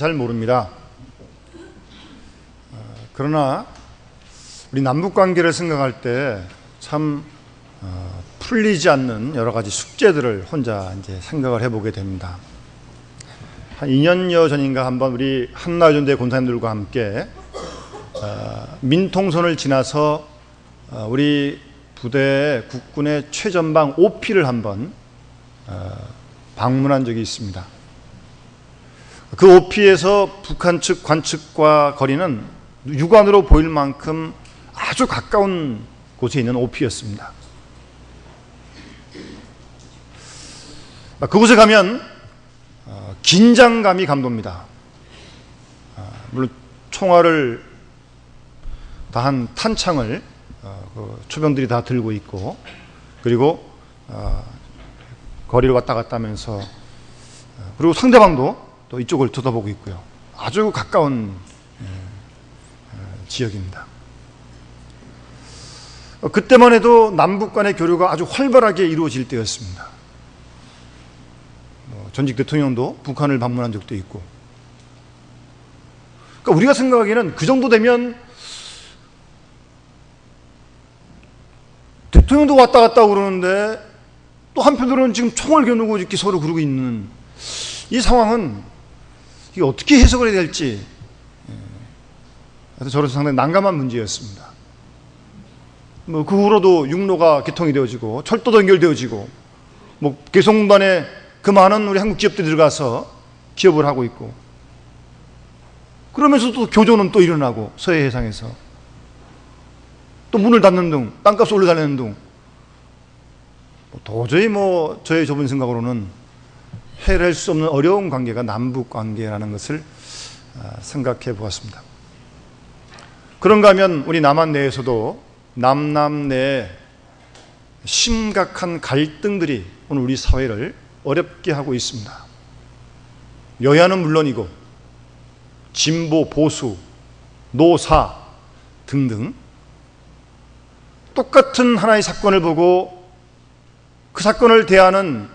잘 모릅니다. 그러나 우리 남북 관계를 생각할 때 참 풀리지 않는 여러 가지 숙제들을 혼자 이제 생각을 해보게 됩니다. 한 2년여 전인가 한번 우리 한나라전대 권사님들과 함께 민통선을 지나서 우리 부대의 국군의 최전방 OP를 한번 방문한 적이 있습니다. 그 OP에서 북한 측 관측과 거리는 육안으로 보일 만큼 아주 가까운 곳에 있는 OP였습니다. 그곳에 가면 긴장감이 감돕니다. 물론 총알을 다 한 탄창을 초병들이 다 들고 있고, 그리고 거리를 왔다 갔다 하면서, 그리고 상대방도 또 이쪽을 쳐다보고 있고요. 아주 가까운 지역입니다. 그때만 해도 남북 간의 교류가 아주 활발하게 이루어질 때였습니다. 전직 대통령도 북한을 방문한 적도 있고. 그러니까 우리가 생각하기에는 그 정도 되면 대통령도 왔다 갔다 그러는데 또 한편으로는 지금 총을 겨누고 이렇게 서로 그러고 있는 이 상황은 이게 어떻게 해석을 해야 될지, 그래서 저로서 상당히 난감한 문제였습니다. 그 후로도 육로가 개통이 되어지고 철도도 연결되어지고 개성공단에 그 많은 우리 한국 기업들이 들어가서 기업을 하고 있고, 그러면서 또 교조는 또 일어나고 서해 해상에서 또 문을 닫는 등 땅값을 올려달라는 등 도저히 저의 좁은 생각으로는 해결할 수 없는 어려운 관계가 남북 관계라는 것을 생각해 보았습니다. 그런가 하면 우리 남한 내에서도 남남 내 심각한 갈등들이 오늘 우리 사회를 어렵게 하고 있습니다. 여야는 물론이고 진보, 보수, 노사 등등 똑같은 하나의 사건을 보고 그 사건을 대하는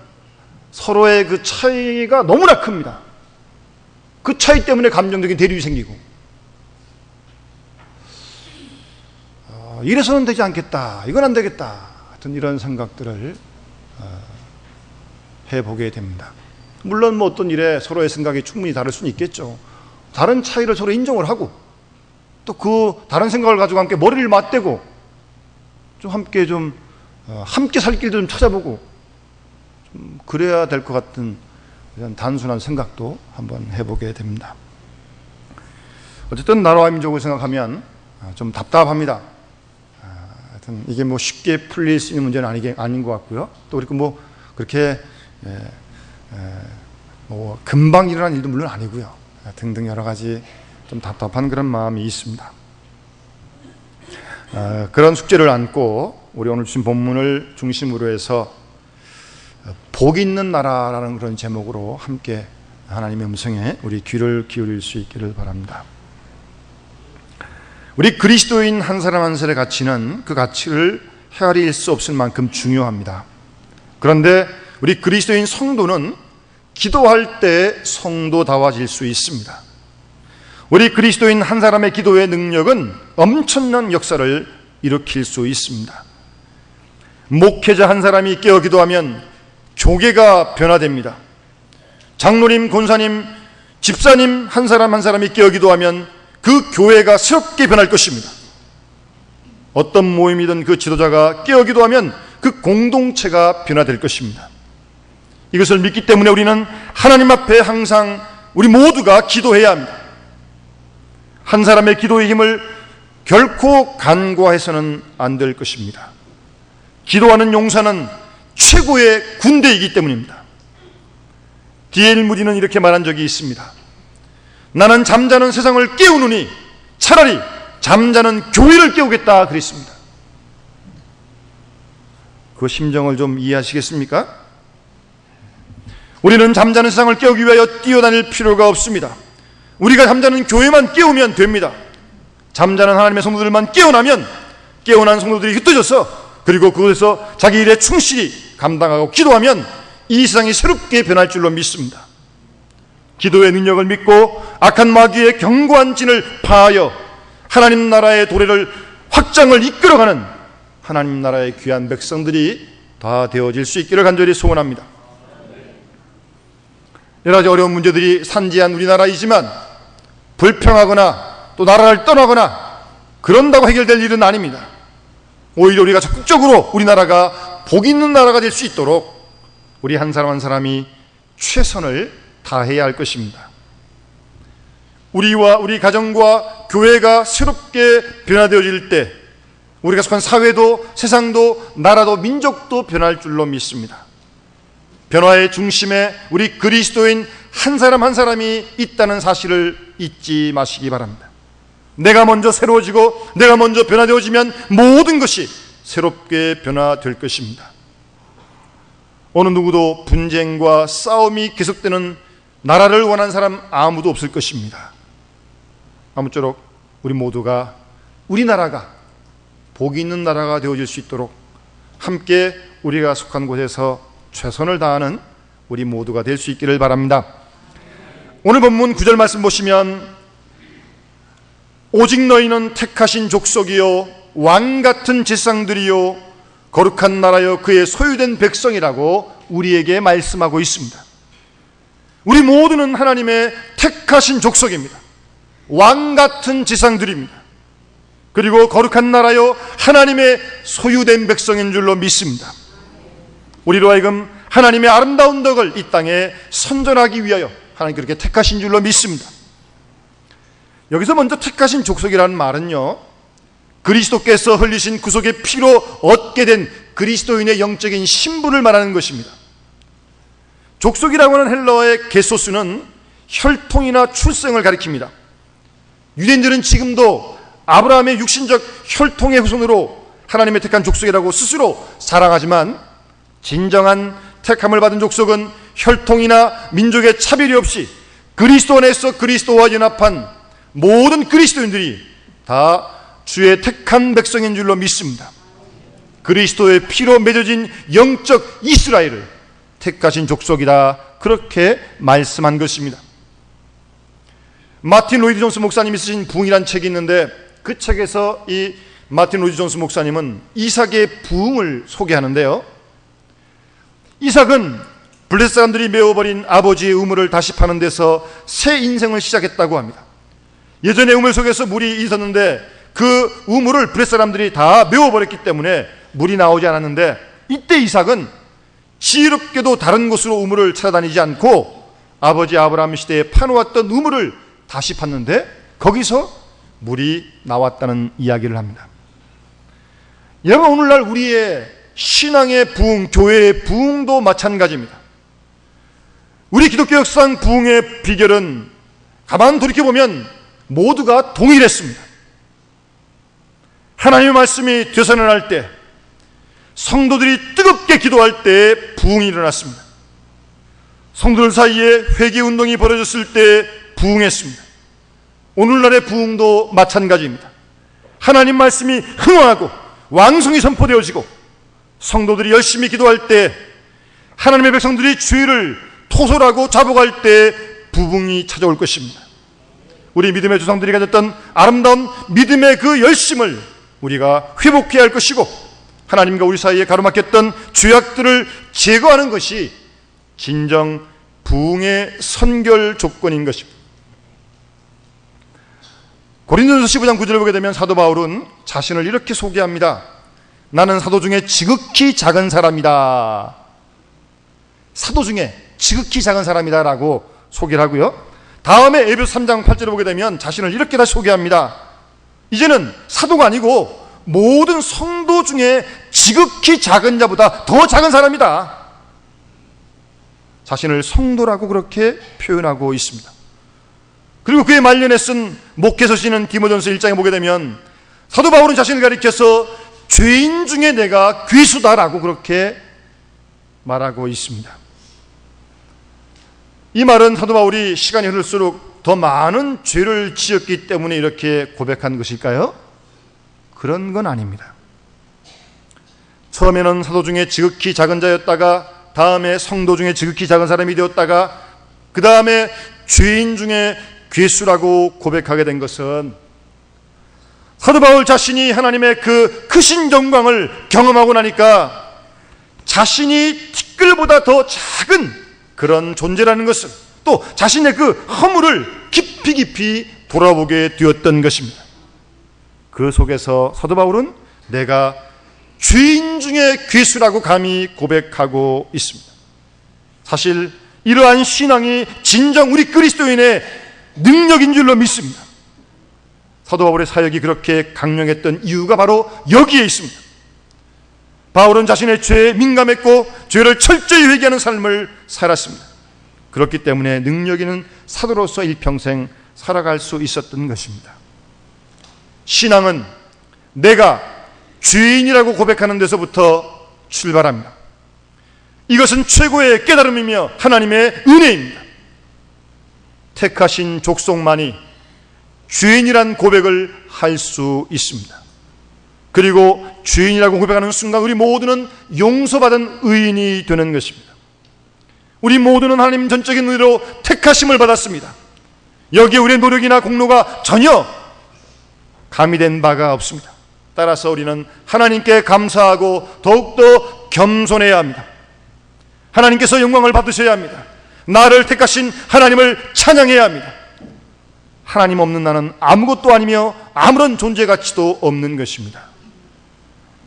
서로의 그 차이가 너무나 큽니다. 그 차이 때문에 감정적인 대립이 생기고, 이래서는 되지 않겠다, 이건 안 되겠다, 하여튼 이런 생각들을 해보게 됩니다. 물론 어떤 일에 서로의 생각이 충분히 다를 수는 있겠죠. 다른 차이를 서로 인정을 하고 또 그 다른 생각을 가지고 함께 머리를 맞대고 좀 함께 살 길도 좀 찾아보고 좀 그래야 될 것 같은 이런 단순한 생각도 한번 해보게 됩니다. 어쨌든 나라와 민족을 생각하면 좀 답답합니다. 하여튼 이게 쉽게 풀릴 수 있는 문제는 아닌 것 같고요. 또 그리고 그렇게 금방 일어난 일도 물론 아니고요. 등등 여러 가지 좀 답답한 그런 마음이 있습니다. 그런 숙제를 안고 우리 오늘 주신 본문을 중심으로 해서 복 있는 나라라는 그런 제목으로 함께 하나님의 음성에 우리 귀를 기울일 수 있기를 바랍니다. 우리 그리스도인 한 사람 한 사람의 가치는 그 가치를 헤아릴 수 없을 만큼 중요합니다. 그런데 우리 그리스도인 성도는 기도할 때 성도다워질 수 있습니다. 우리 그리스도인 한 사람의 기도의 능력은 엄청난 역사를 일으킬 수 있습니다. 목회자 한 사람이 깨어 기도하면 교계가 변화됩니다. 장로님, 권사님, 집사님 한 사람이 깨어 기도하면 그 교회가 새롭게 변할 것입니다. 어떤 모임이든 그 지도자가 깨어 기도하면 그 공동체가 변화될 것입니다. 이것을 믿기 때문에 우리는 하나님 앞에 항상 우리 모두가 기도해야 합니다. 한 사람의 기도의 힘을 결코 간과해서는 안 될 것입니다. 기도하는 용사는 최고의 군대이기 때문입니다. D.L. 무디는 이렇게 말한 적이 있습니다. 나는 잠자는 세상을 깨우느니 차라리 잠자는 교회를 깨우겠다 그랬습니다. 그 심정을 좀 이해하시겠습니까? 우리는 잠자는 세상을 깨우기 위하여 뛰어다닐 필요가 없습니다. 우리가 잠자는 교회만 깨우면 됩니다. 잠자는 하나님의 성도들만 깨어나면 깨어난 성도들이 흩어져서 그리고 그곳에서 자기 일에 충실히 감당하고 기도하면 이 세상이 새롭게 변할 줄로 믿습니다. 기도의 능력을 믿고 악한 마귀의 견고한 진을 파하여 하나님 나라의 도래를 확장을 이끌어가는 하나님 나라의 귀한 백성들이 다 되어질 수 있기를 간절히 소원합니다. 여러 가지 어려운 문제들이 산지한 우리나라이지만 불평하거나 또 나라를 떠나거나 그런다고 해결될 일은 아닙니다. 오히려 우리가 적극적으로 우리나라가 복 있는 나라가 될 수 있도록 우리 한 사람 한 사람이 최선을 다해야 할 것입니다. 우리와 우리 가정과 교회가 새롭게 변화되어질 때 우리가 속한 사회도 세상도 나라도 민족도 변할 줄로 믿습니다. 변화의 중심에 우리 그리스도인 한 사람 한 사람이 있다는 사실을 잊지 마시기 바랍니다. 내가 먼저 새로워지고 내가 먼저 변화되어지면 모든 것이 새롭게 변화될 것입니다. 어느 누구도 분쟁과 싸움이 계속되는 나라를 원하는 사람 아무도 없을 것입니다. 아무쪼록 우리 모두가 우리나라가 복이 있는 나라가 되어질 수 있도록 함께 우리가 속한 곳에서 최선을 다하는 우리 모두가 될 수 있기를 바랍니다. 오늘 본문 9절 말씀 보시면 오직 너희는 택하신 족속이요 왕같은 제사장들이요 거룩한 나라여 그의 소유된 백성이라고 우리에게 말씀하고 있습니다. 우리 모두는 하나님의 택하신 족속입니다. 왕같은 제사장들입니다. 그리고 거룩한 나라요 하나님의 소유된 백성인 줄로 믿습니다. 우리로 하여금 하나님의 아름다운 덕을 이 땅에 선전하기 위하여 하나님 그렇게 택하신 줄로 믿습니다. 여기서 먼저 택하신 족속이라는 말은요, 그리스도께서 흘리신 구속의 피로 얻게 된 그리스도인의 영적인 신분을 말하는 것입니다. 족속이라고 하는 헬라어의 게소스는 혈통이나 출생을 가리킵니다. 유대인들은 지금도 아브라함의 육신적 혈통의 후손으로 하나님의 택한 족속이라고 스스로 자랑하지만 진정한 택함을 받은 족속은 혈통이나 민족의 차별이 없이 그리스도 안에서 그리스도와 연합한 모든 그리스도인들이 다 주의 택한 백성인 줄로 믿습니다. 그리스도의 피로 맺어진 영적 이스라엘을 택하신 족속이다, 그렇게 말씀한 것입니다. 마틴 로이드 존스 목사님이 쓰신 부흥이라는 책이 있는데 그 책에서 이 마틴 로이드 존스 목사님은 이삭의 부흥을 소개하는데요, 이삭은 블레셋 사람들이 메워버린 아버지의 우물을 다시 파는 데서 새 인생을 시작했다고 합니다. 예전에 우물 속에서 물이 있었는데 그 우물을 블레셋 사람들이 다 메워버렸기 때문에 물이 나오지 않았는데, 이때 이삭은 지혜롭게도 다른 곳으로 우물을 찾아다니지 않고 아버지 아브라함 시대에 파놓았던 우물을 다시 팠는데 거기서 물이 나왔다는 이야기를 합니다. 여러분, 오늘날 우리의 신앙의 부흥, 교회의 부흥도 마찬가지입니다. 우리 기독교 역사상 부흥의 비결은 가만 돌이켜보면 모두가 동일했습니다. 하나님의 말씀이 되살아날 때, 성도들이 뜨겁게 기도할 때 부흥이 일어났습니다. 성도들 사이에 회개운동이 벌어졌을 때 부흥했습니다. 오늘날의 부흥도 마찬가지입니다. 하나님 말씀이 흥황하고 왕성히 선포되어지고 성도들이 열심히 기도할 때, 하나님의 백성들이 주의를 토설하고 자복할 때 부흥이 찾아올 것입니다. 우리 믿음의 조상들이 가졌던 아름다운 믿음의 그 열심을 우리가 회복해야 할 것이고, 하나님과 우리 사이에 가로막혔던 죄악들을 제거하는 것이 진정 부흥의 선결 조건인 것입니다. 고린도전서 15장 9절을 보게 되면 사도 바울은 자신을 이렇게 소개합니다. 나는 사도 중에 지극히 작은 사람이다. 사도 중에 지극히 작은 사람이다 라고 소개를 하고요, 다음에 에베소 3장 8절을 보게 되면 자신을 이렇게 다시 소개합니다. 이제는 사도가 아니고 모든 성도 중에 지극히 작은 자보다 더 작은 사람이다. 자신을 성도라고 그렇게 표현하고 있습니다. 그리고 그의 말년에 쓴 목회서시는 디모전서 1장에 보게 되면 사도 바울은 자신을 가리켜서 죄인 중에 내가 괴수다라고 그렇게 말하고 있습니다. 이 말은 사도 바울이 시간이 흐를수록 더 많은 죄를 지었기 때문에 이렇게 고백한 것일까요? 그런 건 아닙니다. 처음에는 사도 중에 지극히 작은 자였다가, 다음에 성도 중에 지극히 작은 사람이 되었다가, 그 다음에 죄인 중에 괴수라고 고백하게 된 것은 사도 바울 자신이 하나님의 그 크신 영광을 경험하고 나니까 자신이 티끌보다 더 작은 그런 존재라는 것을, 또 자신의 그 허물을 깊이 돌아보게 되었던 것입니다. 그 속에서 사도 바울은 내가 죄인 중에 괴수라고 감히 고백하고 있습니다. 사실 이러한 신앙이 진정 우리 그리스도인의 능력인 줄로 믿습니다. 사도 바울의 사역이 그렇게 강력했던 이유가 바로 여기에 있습니다. 바울은 자신의 죄에 민감했고 죄를 철저히 회개하는 삶을 살았습니다. 그렇기 때문에 능력 있는 사도로서 일평생 살아갈 수 있었던 것입니다. 신앙은 내가 죄인이라고 고백하는 데서부터 출발합니다. 이것은 최고의 깨달음이며 하나님의 은혜입니다. 택하신 족속만이 죄인이란 고백을 할 수 있습니다. 그리고 죄인이라고 고백하는 순간 우리 모두는 용서받은 의인이 되는 것입니다. 우리 모두는 하나님 전적인 은혜로 택하심을 받았습니다. 여기에 우리의 노력이나 공로가 전혀 가미된 바가 없습니다. 따라서 우리는 하나님께 감사하고 더욱더 겸손해야 합니다. 하나님께서 영광을 받으셔야 합니다. 나를 택하신 하나님을 찬양해야 합니다. 하나님 없는 나는 아무것도 아니며 아무런 존재 가치도 없는 것입니다.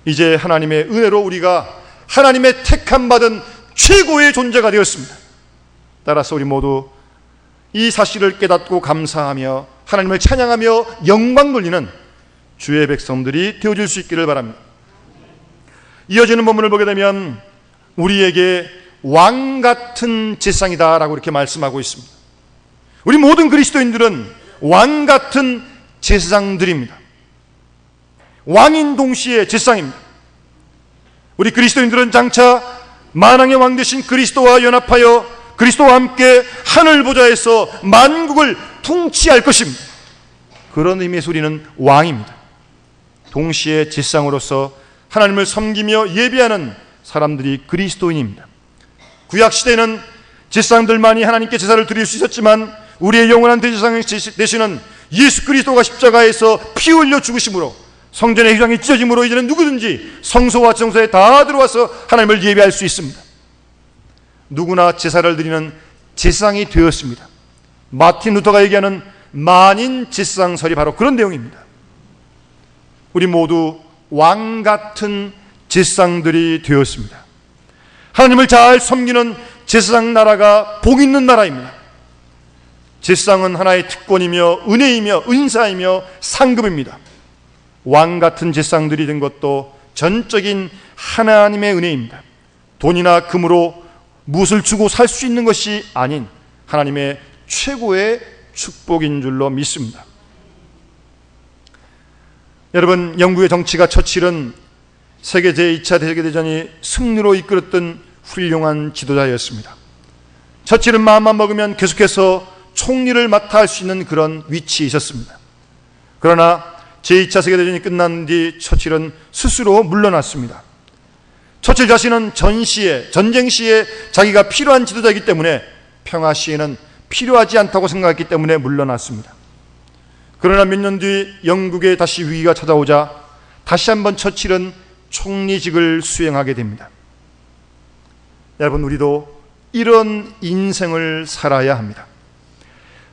이제 하나님의 은혜로 우리가 하나님의 택함 받은 최고의 존재가 되었습니다. 따라서 우리 모두 이 사실을 깨닫고 감사하며 하나님을 찬양하며 영광 돌리는 주의 백성들이 되어줄 수 있기를 바랍니다. 이어지는 본문을 보게 되면 우리에게 왕 같은 제사장이다 라고 이렇게 말씀하고 있습니다. 우리 모든 그리스도인들은 왕 같은 제사장들입니다. 왕인 동시에 제사장입니다. 우리 그리스도인들은 장차 만왕의 왕 되신 그리스도와 연합하여 그리스도와 함께 하늘 보좌에서 만국을 통치할 것입니다. 그런 의미에서 우리는 왕입니다. 동시에 제사장으로서 하나님을 섬기며 예배하는 사람들이 그리스도인입니다. 구약시대에는 제사장들만이 하나님께 제사를 드릴 수 있었지만 우리의 영원한 대제사장 되시는 예수 그리스도가 십자가에서 피 흘려 죽으심으로 성전의 휘장이 찢어짐으로 이제는 누구든지 성소와 정소에 다 들어와서 하나님을 예배할 수 있습니다. 누구나 제사를 드리는 제사장이 되었습니다. 마틴 루터가 얘기하는 만인 제사장설이 바로 그런 내용입니다. 우리 모두 왕 같은 제사장들이 되었습니다. 하나님을 잘 섬기는 제사장 나라가 복 있는 나라입니다. 제사장은 하나의 특권이며 은혜이며 은사이며 상급입니다. 왕 같은 제사장들이 된 것도 전적인 하나님의 은혜입니다. 돈이나 금으로 무엇을 주고 살 수 있는 것이 아닌 하나님의 최고의 축복인 줄로 믿습니다. 여러분, 영국의 정치가 처칠은 세계 제2차 세계대전이 승리로 이끌었던 훌륭한 지도자였습니다. 처칠은 마음만 먹으면 계속해서 총리를 맡아 할 수 있는 그런 위치에 있었습니다. 그러나 제2차 세계대전이 끝난 뒤 처칠은 스스로 물러났습니다. 처칠 자신은 전쟁 시에 자기가 필요한 지도자이기 때문에 평화 시에는 필요하지 않다고 생각했기 때문에 물러났습니다. 그러나 몇 년 뒤 영국에 다시 위기가 찾아오자 다시 한번 처칠은 총리직을 수행하게 됩니다. 여러분, 우리도 이런 인생을 살아야 합니다.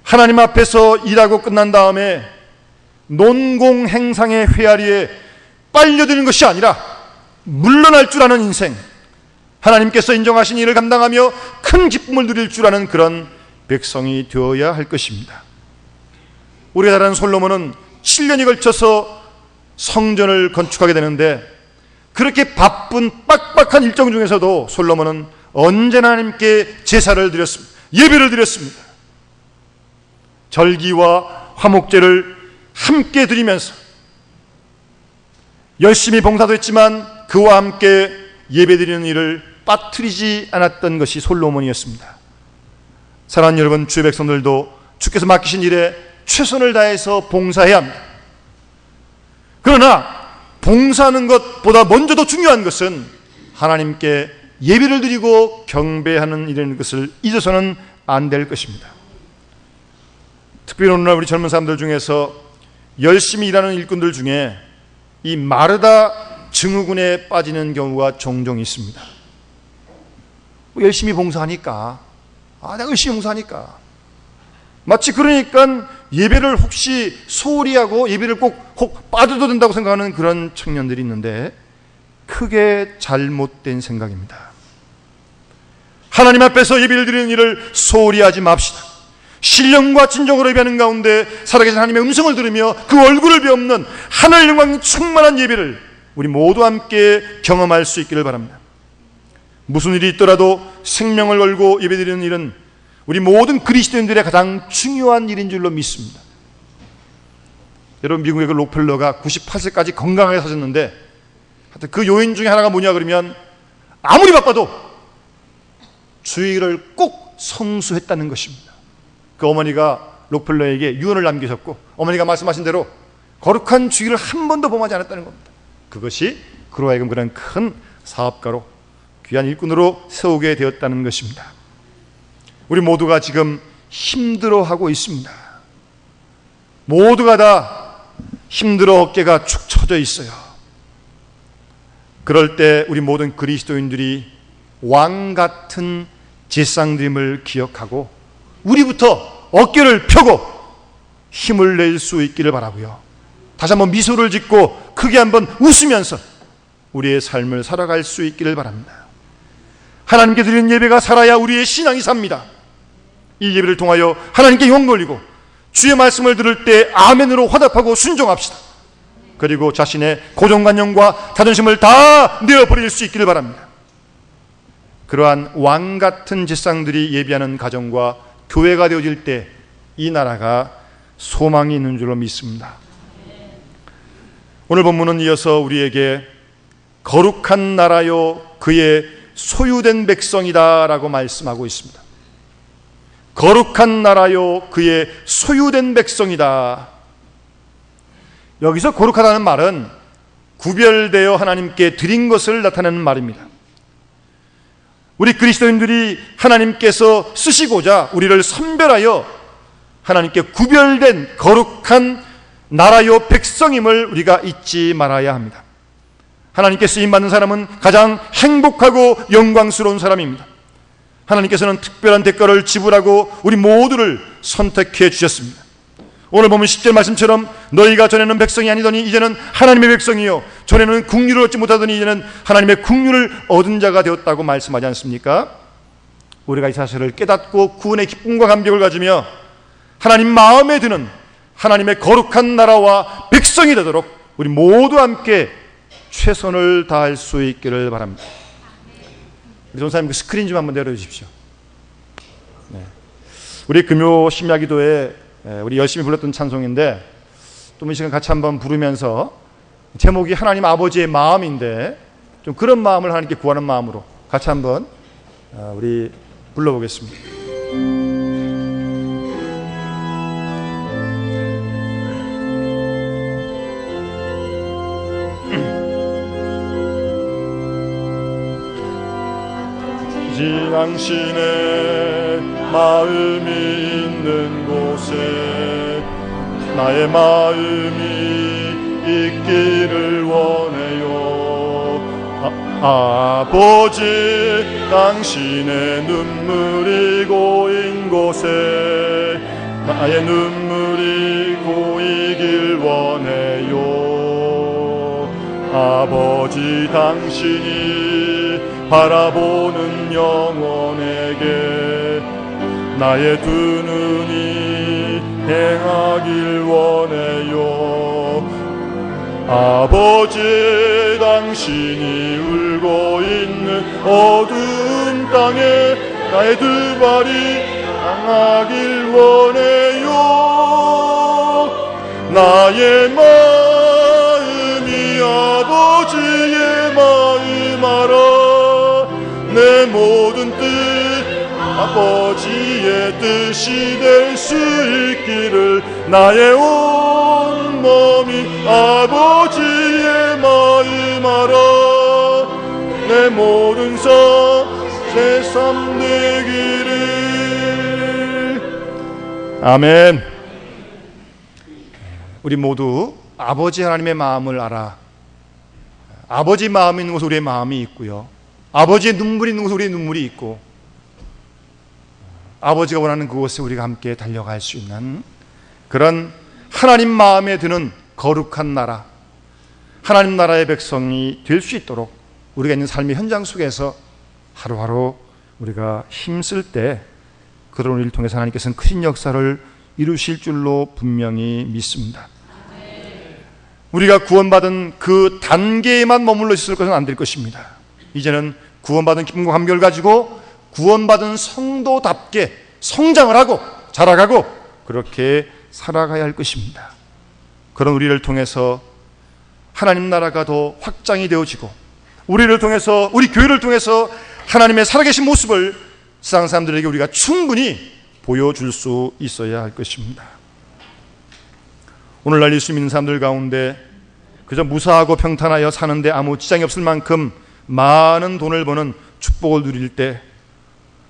하나님 앞에서 일하고 끝난 다음에 논공행상의 회아리에 빨려드는 것이 아니라 물러날 줄 아는 인생, 하나님께서 인정하신 일을 감당하며 큰 기쁨을 누릴 줄 아는 그런 백성이 되어야 할 것입니다. 우리가 잘 아는 솔로몬은 7년이 걸쳐서 성전을 건축하게 되는데 그렇게 바쁜 빡빡한 일정 중에서도 솔로몬은 언제나 하나님께 제사를 드렸습니다. 예배를 드렸습니다. 절기와 화목제를 함께 드리면서 열심히 봉사도 했지만 그와 함께 예배드리는 일을 빠뜨리지 않았던 것이 솔로몬이었습니다. 사랑하는 여러분, 주의 백성들도 주께서 맡기신 일에 최선을 다해서 봉사해야 합니다. 그러나 봉사하는 것보다 먼저 더 중요한 것은 하나님께 예배를 드리고 경배하는 일인 것을 잊어서는 안 될 것입니다. 특별히 오늘날 우리 젊은 사람들 중에서 열심히 일하는 일꾼들 중에 이 마르다 증후군에 빠지는 경우가 종종 있습니다. 열심히 봉사하니까, 내가 열심히 봉사하니까, 마치 그러니까 예배를 혹시 소홀히 하고 예배를 혹 빠져도 된다고 생각하는 그런 청년들이 있는데 크게 잘못된 생각입니다. 하나님 앞에서 예배를 드리는 일을 소홀히 하지 맙시다. 신령과 진정으로 예배하는 가운데 살아계신 하나님의 음성을 들으며 그 얼굴을 비없는 하늘 영광 충만한 예배를 우리 모두 함께 경험할 수 있기를 바랍니다. 무슨 일이 있더라도 생명을 걸고 예배드리는 일은 우리 모든 그리스도인들의 가장 중요한 일인 줄로 믿습니다. 여러분, 미국의 그 록펠러가 98세까지 건강하게 사셨는데 하여튼 그 요인 중에 하나가 뭐냐 그러면 아무리 바빠도 주일을 꼭 성수했다는 것입니다. 그 어머니가 록펠러에게 유언을 남기셨고 어머니가 말씀하신 대로 거룩한 주일을 한 번도 범하지 않았다는 겁니다. 그것이 그로 하여금 그런 큰 사업가로 귀한 일꾼으로 세우게 되었다는 것입니다. 우리 모두가 지금 힘들어하고 있습니다. 모두가 다 힘들어 어깨가 축 처져 있어요. 그럴 때 우리 모든 그리스도인들이 왕 같은 제사장됨을 기억하고 우리부터 어깨를 펴고 힘을 낼 수 있기를 바라고요. 다시 한번 미소를 짓고 크게 한번 웃으면서 우리의 삶을 살아갈 수 있기를 바랍니다. 하나님께 드리는 예배가 살아야 우리의 신앙이 삽니다. 이 예배를 통하여 하나님께 영광 돌리고 주의 말씀을 들을 때 아멘으로 화답하고 순종합시다. 그리고 자신의 고정관념과 자존심을 다 내어버릴 수 있기를 바랍니다. 그러한 왕같은 제사장들이 예배하는 가정과 교회가 되어질 때 이 나라가 소망이 있는 줄로 믿습니다. 오늘 본문은 이어서 우리에게 거룩한 나라요 그의 소유된 백성이다 라고 말씀하고 있습니다. 거룩한 나라요 그의 소유된 백성이다. 여기서 거룩하다는 말은 구별되어 하나님께 드린 것을 나타내는 말입니다. 우리 그리스도인들이 하나님께서 쓰시고자 우리를 선별하여 하나님께 구별된 거룩한 나라요 백성임을 우리가 잊지 말아야 합니다. 하나님께 쓰임받는 사람은 가장 행복하고 영광스러운 사람입니다. 하나님께서는 특별한 대가를 지불하고 우리 모두를 선택해 주셨습니다. 오늘 보면 10절 말씀처럼 너희가 전에는 백성이 아니더니 이제는 하나님의 백성이요 전에는 국류를 얻지 못하더니 이제는 하나님의 국류를 얻은 자가 되었다고 말씀하지 않습니까? 우리가 이 사실을 깨닫고 구원의 기쁨과 감격을 가지며 하나님 마음에 드는 하나님의 거룩한 나라와 백성이 되도록 우리 모두 함께 최선을 다할 수 있기를 바랍니다. 우리 전사님 그 스크린 좀 한번 내려주십시오. 네. 우리 금요 심야기도에 우리 열심히 불렀던 찬송인데 또 이 시간 같이 한번 부르면서 제목이 하나님 아버지의 마음인데 좀 그런 마음을 하나님께 구하는 마음으로 같이 한번 우리 불러보겠습니다. 당신의 마음이 있는 곳에 나의 마음이 있기를 원해요. 아버지 당신의 눈물이 고인 곳에 나의 눈물이 고이길 원해요. 아버지 당신이 바라보는 영혼에게 나의 두 눈이 행하길 원해요. 아버지 당신이 울고 있는 어두운 땅에 나의 두 발이 향하길 원해요. 나의 마음이 아버지의 마음 알아 내 모든 뜻 아버지의 뜻이 될 수 있기를 나의 온 몸이 아버지의 마음 알아 내 모든 새삼 되기를. 아멘. 우리 모두 아버지 하나님의 마음을 알아. 아버지 마음이 있는 곳에 우리의 마음이 있고요, 아버지의 눈물이 있는 곳에 우리의 눈물이 있고, 아버지가 원하는 그곳에 우리가 함께 달려갈 수 있는 그런 하나님 마음에 드는 거룩한 나라, 하나님 나라의 백성이 될 수 있도록 우리가 있는 삶의 현장 속에서 하루하루 우리가 힘쓸 때 그런 우리를 통해서 하나님께서는 큰 역사를 이루실 줄로 분명히 믿습니다. 우리가 구원받은 그 단계에만 머물러 있을 것은 안 될 것입니다. 이제는 구원받은 기쁨과 감격을 가지고 구원받은 성도답게 성장을 하고 자라가고 그렇게 살아가야 할 것입니다. 그런 우리를 통해서 하나님 나라가 더 확장이 되어지고, 우리를 통해서, 우리 교회를 통해서 하나님의 살아계신 모습을 세상 사람들에게 우리가 충분히 보여줄 수 있어야 할 것입니다. 오늘날 예수 믿는 사람들 가운데 그저 무사하고 평탄하여 사는데 아무 지장이 없을 만큼 많은 돈을 버는 축복을 누릴 때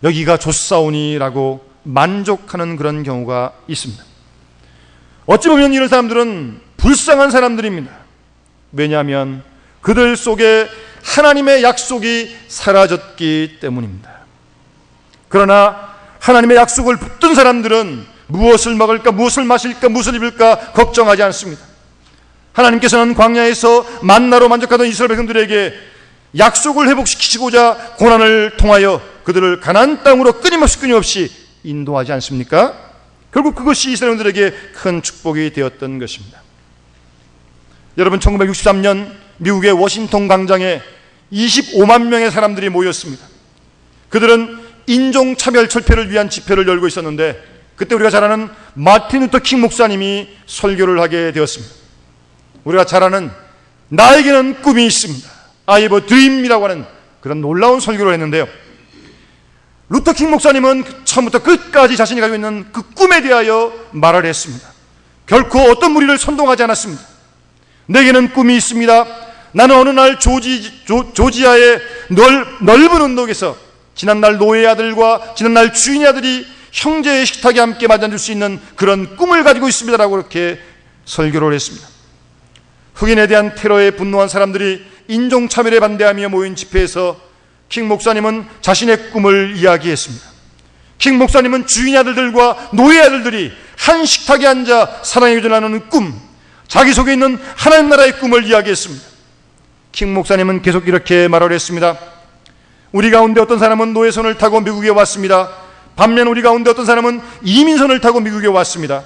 여기가 좋사오니라고 만족하는 그런 경우가 있습니다. 어찌 보면 이런 사람들은 불쌍한 사람들입니다. 왜냐하면 그들 속에 하나님의 약속이 사라졌기 때문입니다. 그러나 하나님의 약속을 붙든 사람들은 무엇을 먹을까, 무엇을 마실까, 무엇을 입을까 걱정하지 않습니다. 하나님께서는 광야에서 만나로 만족하던 이스라엘 백성들에게 약속을 회복시키시고자 고난을 통하여 그들을 가나안 땅으로 끊임없이 인도하지 않습니까? 결국 그것이 이스라엘 백성들에게 큰 축복이 되었던 것입니다. 여러분, 1963년 미국의 워싱턴 광장에 25만 명의 사람들이 모였습니다. 그들은 인종차별 철폐를 위한 집회를 열고 있었는데 그때 우리가 잘 아는 마틴 루터 킹 목사님이 설교를 하게 되었습니다. 우리가 잘 아는 나에게는 꿈이 있습니다, I have a dream이라고 하는 그런 놀라운 설교를 했는데요, 루터 킹 목사님은 처음부터 끝까지 자신이 가지고 있는 그 꿈에 대하여 말을 했습니다. 결코 어떤 무리를 선동하지 않았습니다. 내게는 꿈이 있습니다. 나는 어느 날 조지아의 넓은 언덕에서 지난날 노예 아들과 지난날 주인의 아들이 형제의 식탁에 함께 맞아줄 수 있는 그런 꿈을 가지고 있습니다라고 그렇게 설교를 했습니다. 흑인에 대한 테러에 분노한 사람들이 인종차별에 반대하며 모인 집회에서 킹 목사님은 자신의 꿈을 이야기했습니다. 킹 목사님은 주인의 아들들과 노예 아들들이 한 식탁에 앉아 사랑의 교제를 나누는 꿈, 자기 속에 있는 하나님 나라의 꿈을 이야기했습니다. 킹 목사님은 계속 이렇게 말을 했습니다. 우리 가운데 어떤 사람은 노예선을 타고 미국에 왔습니다. 반면 우리 가운데 어떤 사람은 이민선을 타고 미국에 왔습니다.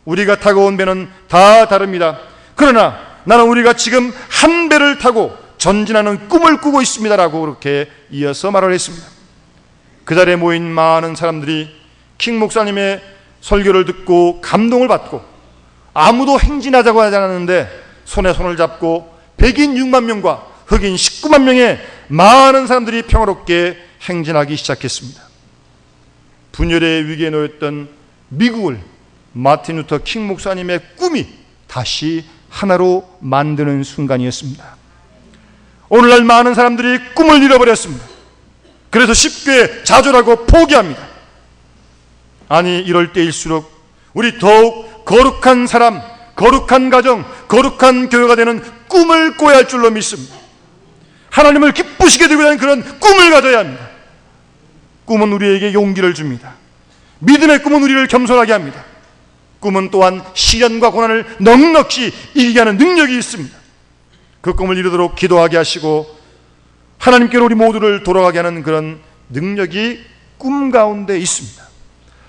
우리가 타고 온 배는 다 다릅니다. 그러나 나는 우리가 지금 한 배를 타고 전진하는 꿈을 꾸고 있습니다라고 그렇게 이어서 말을 했습니다. 그 자리에 모인 많은 사람들이 킹 목사님의 설교를 듣고 감동을 받고 아무도 행진하자고 하지 않았는데 손에 손을 잡고 백인 6만 명과 흑인 19만 명의 많은 사람들이 평화롭게 행진하기 시작했습니다. 분열의 위기에 놓였던 미국을 마틴 루터 킹 목사님의 꿈이 다시 하나로 만드는 순간이었습니다. 오늘날 많은 사람들이 꿈을 잃어버렸습니다. 그래서 쉽게 좌절하고 포기합니다. 아니, 이럴 때일수록 우리 더욱 거룩한 사람, 거룩한 가정, 거룩한 교회가 되는 꿈을 꿔야 할 줄로 믿습니다. 하나님을 기쁘시게 되고자 하는 그런 꿈을 가져야 합니다. 꿈은 우리에게 용기를 줍니다. 믿음의 꿈은 우리를 겸손하게 합니다. 꿈은 또한 시련과 고난을 넉넉히 이기게 하는 능력이 있습니다. 그 꿈을 이루도록 기도하게 하시고 하나님께로 우리 모두를 돌아가게 하는 그런 능력이 꿈 가운데 있습니다.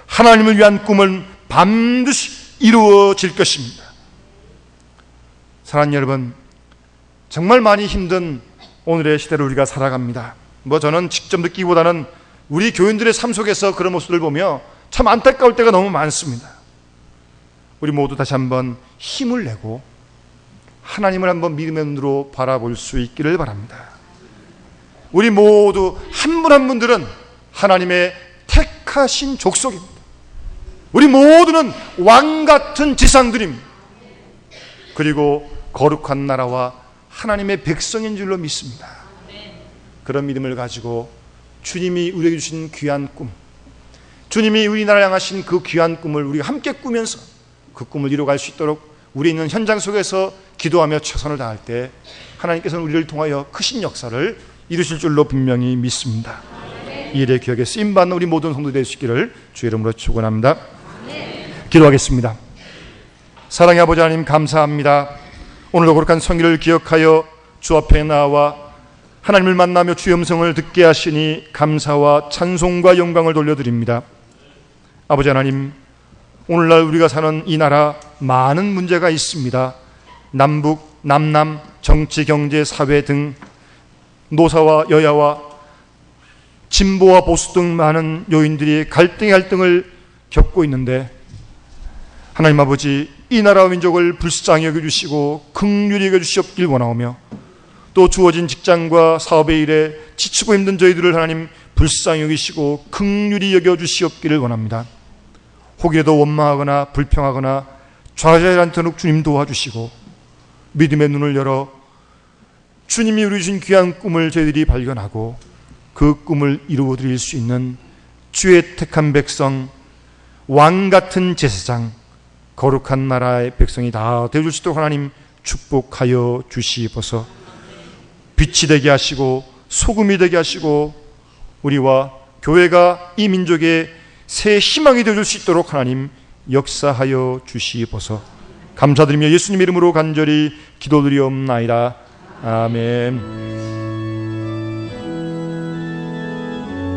하나님을 위한 꿈은 반드시 이루어질 것입니다. 사랑하는 여러분, 정말 많이 힘든 오늘의 시대를 우리가 살아갑니다. 저는 직접 느끼기보다는 우리 교인들의 삶 속에서 그런 모습을 보며 참 안타까울 때가 너무 많습니다. 우리 모두 다시 한번 힘을 내고 하나님을 한번 믿음의 눈으로 바라볼 수 있기를 바랍니다. 우리 모두 한 분 한 분들은 하나님의 택하신 족속입니다. 우리 모두는 왕같은 지상들입니다. 그리고 거룩한 나라와 하나님의 백성인 줄로 믿습니다. 그런 믿음을 가지고 주님이 우리에게 주신 귀한 꿈, 주님이 우리나라를 향하신 그 귀한 꿈을 우리가 함께 꾸면서 그 꿈을 이루어갈 수 있도록 우리 있는 현장 속에서 기도하며 최선을 다할 때 하나님께서는 우리를 통하여 크신 역사를 이루실 줄로 분명히 믿습니다. 이 일의 기억에 쓰임받는 우리 모든 성도 될 수 있기를 주의 이름으로 축원합니다. 기도하겠습니다. 사랑의 아버지 하나님, 감사합니다. 오늘도 거룩한 성일을 기억하여 주 앞에 나와 하나님을 만나며 주의 음성을 듣게 하시니 감사와 찬송과 영광을 돌려드립니다. 아버지 하나님, 오늘날 우리가 사는 이 나라 많은 문제가 있습니다. 남북, 남남, 정치, 경제, 사회 등 노사와 여야와 진보와 보수 등 많은 요인들이 갈등을 겪고 있는데 하나님 아버지, 이 나라와 민족을 불쌍히 여겨주시고 긍휼히 여겨주시옵길 원하오며 또 주어진 직장과 사업의 일에 지치고 힘든 저희들을 하나님 불쌍히 여기시고 긍휼히 여겨주시옵기를 원합니다. 혹이라도 원망하거나 불평하거나 좌절하지 않도록 주님 도와주시고 믿음의 눈을 열어 주님이 우리 주신 귀한 꿈을 저희들이 발견하고 그 꿈을 이루어드릴 수 있는 주의 택한 백성, 왕같은 제사장, 거룩한 나라의 백성이 다 되어줄 수 있도록 하나님 축복하여 주시옵소서. 빛이 되게 하시고 소금이 되게 하시고 우리와 교회가 이 민족의 새 희망이 되어줄 수 있도록 하나님 역사하여 주시옵소서. 감사드리며 예수님 이름으로 간절히 기도드리옵나이다. 아멘.